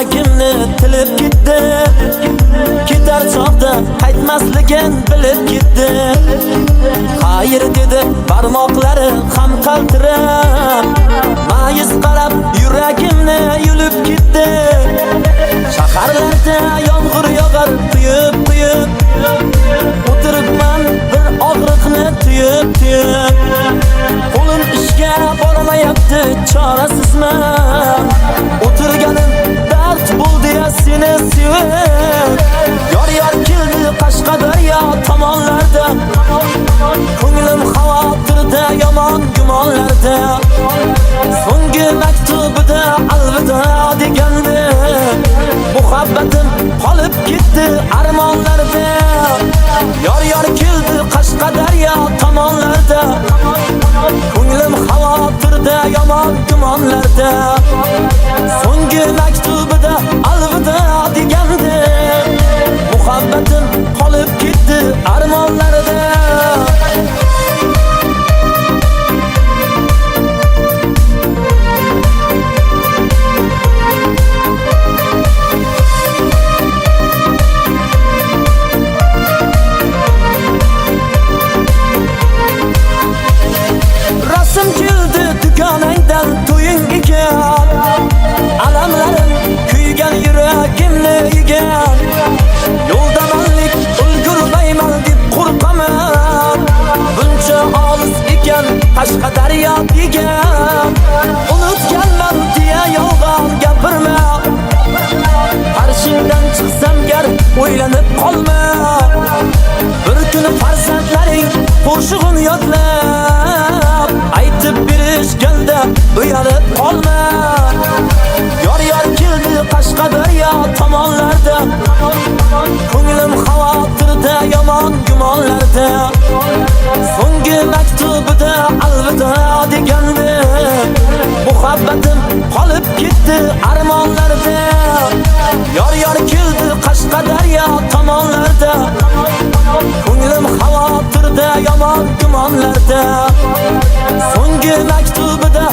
yuragimni tilib ketdi. Ketar chog'da qaytmasligin bilib ketdi. Qayr dedi barmoqlari ham qaltirab, mayiz qarab yuragimni yulib ketdi. Shaharlarda yomg'ir yog'ar quyib, o'tiribman bir og'riqni tuyib. Qo'lim ishga bormayapti, chorasizman. O'tirganim dard bo'ldi ya seni sevib. Yor keldi Qashqadaryo tomonlarda. Ko'nglim xavotirda, yomon gumonlarda. So'nggi maktubida alvida degandi. Muhabbatim qolib ketdi armonlarda. Yor keldi Qashqadaryo tomonlarda. Ko'nglim xavotirda, yomon gumonlarda. So'nggi maktubida alvida degandi. Muhabbatim qolib ketdi armonlarda. Rasm keldi dugonangdan to'yinga. Alamlarim kuygan yuragimni yegan. Yo'ldamanlik ulgurmayman deb qo'rqaman. Buncha olis ekan Qashqadaryo degan. Unutganman deya yolg'on gapirma. Qarshingdan chiqsam gar o'ylanib qolma. Bir kuni farzandlaring qo'shig'in yodlab aytib berishganda uyalib qolma. Yor keldi Qashqadaryo tomonlarda. Ko'nglim xavotirda, yomon gumonlarda. So'nggi maktubida alvida degandi. Muhabbatim qolib ketdi armonlarda. Yor keldi Qashqadaryo tomonlarda. Ko'nglim xavotirda, yomon gumonlarda. So'nggi maktubida